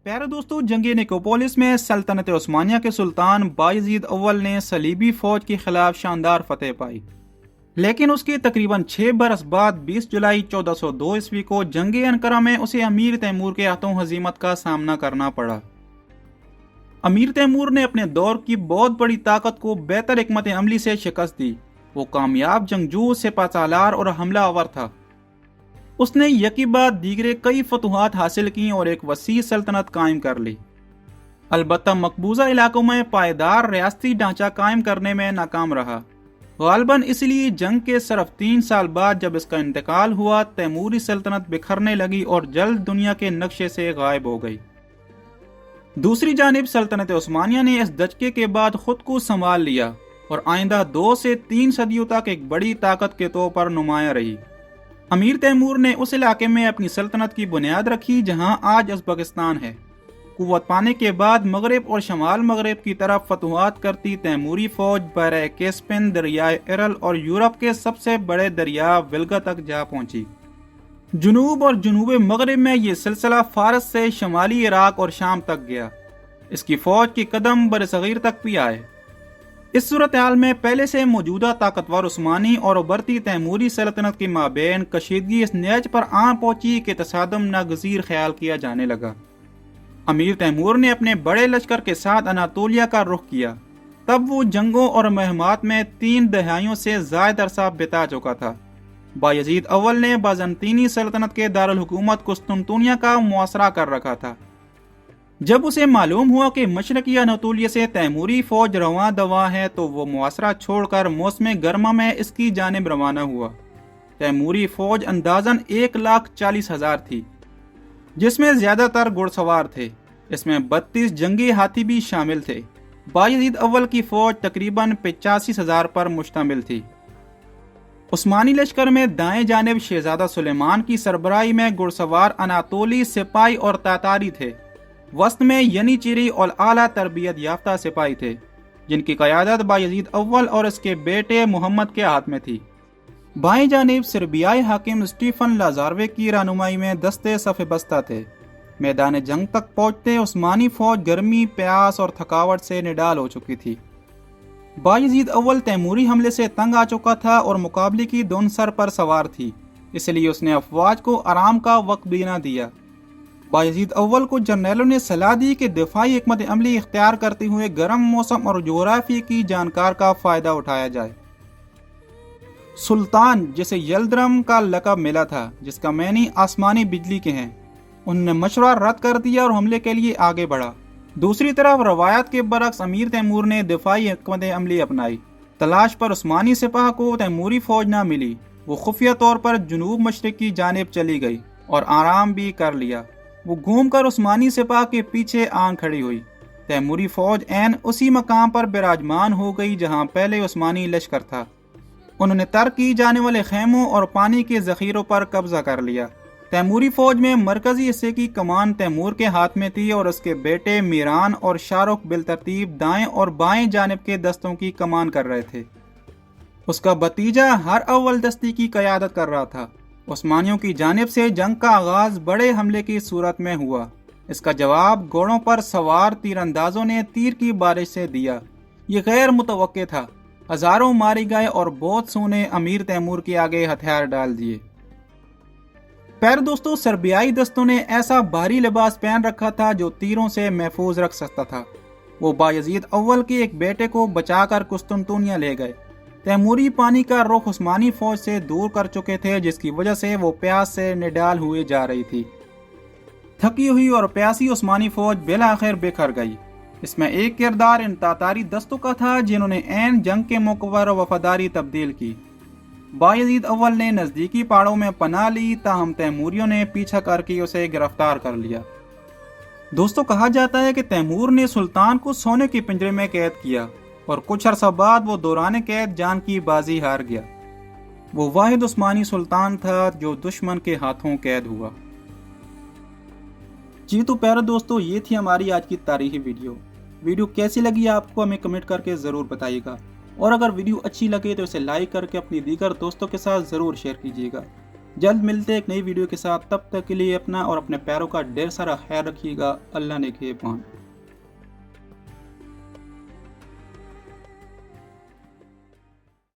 प्यारे दोस्तों, जंग निकोपोलिस में सल्तनत उस्मानिया के सुल्तान बायजीद अव्वल ने सलीबी फौज के खिलाफ शानदार फतेह पाई। लेकिन उसके तकरीबन 6 बरस बाद 20 जुलाई 1402 ईस्वी को जंग अनकरा में उसे अमीर तैमूर के हाथों हजीमत का सामना करना पड़ा। अमीर तैमूर ने अपने दौर की बहुत बड़ी ताकत को बेहतर हिकमत अमली से शिकस्त दी। वो कामयाब जंगजू, सिपहसालार और हमला आवर था। उसने यकी बाद दीगरे कई फतुहात हासिल की और एक वसी सल्तनत कायम कर ली। अलबत्ता मकबूजा इलाकों में पायदार रियासती ढांचा कायम करने में नाकाम रहा। गालबन इसलिए जंग के सिर्फ 3 साल बाद जब इसका इंतकाल हुआ, तैमूरी सल्तनत बिखरने लगी और जल्द दुनिया के नक्शे से गायब हो गई। दूसरी जानिब सल्तनत उस्मानिया ने इस दचके के बाद खुद को संभाल लिया और आइंदा 2 से 3 सदियों तक एक बड़ी ताकत के तौर पर नुमाया रही। अमीर तैमूर ने उस इलाके में अपनी सल्तनत की बुनियाद रखी जहां आज उज़्बेकिस्तान है। कुव्वत पाने के बाद मगरब और शमाल मगरब की तरफ फतुहात करती तैमूरी फौज बहरे कैस्पियन, दरियाए इरल और यूरोप के सबसे बड़े दरिया विल्गा तक जा पहुंची। जुनूब और जुनूब मगरब में ये सिलसिला फारस से शमाली इराक और शाम तक गया। इसकी फौज के कदम बरसगीर तक भी आए। इस सूरत हाल में पहले से मौजूदा ताकतवर उस्मानी और उभरती तैमूरी सल्तनत के माबेन कशीदगी इस नहज पर आ पहुंची कि तसादम नागजीर ख्याल किया जाने लगा। अमीर तैमूर ने अपने बड़े लश्कर के साथ अनातोलिया का रुख किया। तब वो जंगों और महमात में 3 दहाइयों से ज़ायद अरसा बिता चुका था। बायजीद अव्वल ने बाज़ंतीनी सल्तनत के दारुल हुकूमत कुस्तुनतुनिया का मुआसरा कर रखा था। जब उसे मालूम हुआ कि मशरकी अनातोलिया से तैमूरी फौज रवां दवा है तो वो मुआसरा छोड़कर मौसम गर्मा में इसकी जानिब रवाना हुआ। तैमूरी फौज अंदाजन 1,40,000 थी, जिसमें ज्यादातर घुड़सवार थे। इसमें 32 जंगी हाथी भी शामिल थे। बायजीद अव्वल की फौज तकरीबन 85,000 पर मुश्तमिल थी। उस्मानी लश्कर में दाएं जानिब शहजादा सुलेमान की सरबराही में घुड़सवार अनातोली सिपाही और तातारी थे। वस्त में यनीचिरी और आला तरबियत याफ्ता सिपाही थे, जिनकी क़यादत बायजीद अव्वल और इसके बेटे मोहम्मद के हाथ में थी। बाएं जानिब सर्बियाई हाकिम स्टीफन लाजारवे की रहनुमाई में दस्ते सफ़े बस्ता थे। मैदान जंग तक पहुंचते उस्मानी फौज गर्मी, प्यास और थकावट से निडाल हो चुकी थी। बायजीद अव्वल तैमूरी हमले से तंग आ चुका था और मुकाबले की दोन सर पर सवार थी, इसलिए उसने अफवाज को आराम का वक्त भी न दिया। बायजीद अव्वल को जर्नैलों ने सलाह दी कि दिफाई हिकमत अमली इख्तियार करते हुए गर्म मौसम और जोग्राफी की जानकार का फ़ायदा उठाया जाए। सुल्तान, जिसे यल्दरम का लक़ब मिला था, जिसका मैनी आसमानी बिजली के हैं, उन्होंने मशवरा रद्द कर दिया और हमले के लिए आगे बढ़ा। दूसरी तरफ रवायत के बरक्स अमीर तैमूर ने दिफाई हिकमत अमली अपनाई। तलाश पर उस्मानी सिपाह को तैमूरी फौज न मिली। वो खुफिया तौर पर जुनूब मशरिक की जानिब चली गई और आराम भी कर लिया। वो घूमकर उस्मानी सिपाह के पीछे आन खड़ी हुई। तैमूरी फौज ऐन उसी मकाम पर विराजमान हो गई जहां पहले उस्मानी लश्कर था। उन्होंने तर्क की जाने वाले खेमों और पानी के जखीरों पर कब्जा कर लिया। तैमूरी फौज में मरकजी हिस्से की कमान तैमूर के हाथ में थी और उसके बेटे मीरान और शाहरुख बिलतरतीब दाएं और बाएं जानिब के दस्तों की कमान कर रहे थे। उसका भतीजा हर अव्वल दस्ती की क़यादत कर रहा था। उस्मानियों की जानिब से जंग का आगाज बड़े हमले की सूरत में हुआ। इसका जवाब घोड़ों पर सवार तीरंदाजों ने तीर की बारिश से दिया। ये गैर मुतवक्के था। हजारों मारे गए और बहुत सौ ने अमीर तैमूर के आगे हथियार डाल दिए। प्यारे दोस्तों, सर्बियाई दस्तों ने ऐसा भारी लिबास पहन रखा था जो तीरों से महफूज रख सकता था। वो बायजीद अव्वल के एक बेटे को बचाकर कुस्तुनतुनिया ले गए। तैमूरी पानी का रुख उस्मानी फौज से दूर कर चुके थे, जिसकी वजह से वो प्यास से निडाल हुए जा रही थी। थकी हुई और प्यासी उस्मानी फौज बिलाखिर बिखर गई। इसमें एक किरदार इन तातारी दस्तों का था जिन्होंने ऐन जंग के मौके पर वफादारी तब्दील की। बायजीद अव्वल ने नजदीकी पहाड़ों में पनाह ली, ताहम तैमूरियों ने पीछा करके उसे गिरफ्तार कर लिया। दोस्तों, कहा जाता है कि तैमूर ने सुल्तान को सोने के पिंजरे में कैद किया और कुछ अरसा बाद वो दौरान कैद जान की बाजी हार गया। वो वाहिद उस्मानी सुल्तान था जो दुश्मन के हाथों कैद हुआ। जी तो प्यारे दोस्तों, ये थी हमारी आज की तारीखी वीडियो कैसी लगी आपको हमें कमेंट करके ज़रूर बताइएगा। और अगर वीडियो अच्छी लगे तो इसे लाइक करके अपनी दीगर दोस्तों के साथ ज़रूर शेयर कीजिएगा। جلد ملتے ایک نئی ویڈیو کے ساتھ، تب تک کے لیے اپنا اور اپنے پیاروں کا ڈھیر سارا خیال رکھیے گا۔ اللہ نے نگہبان۔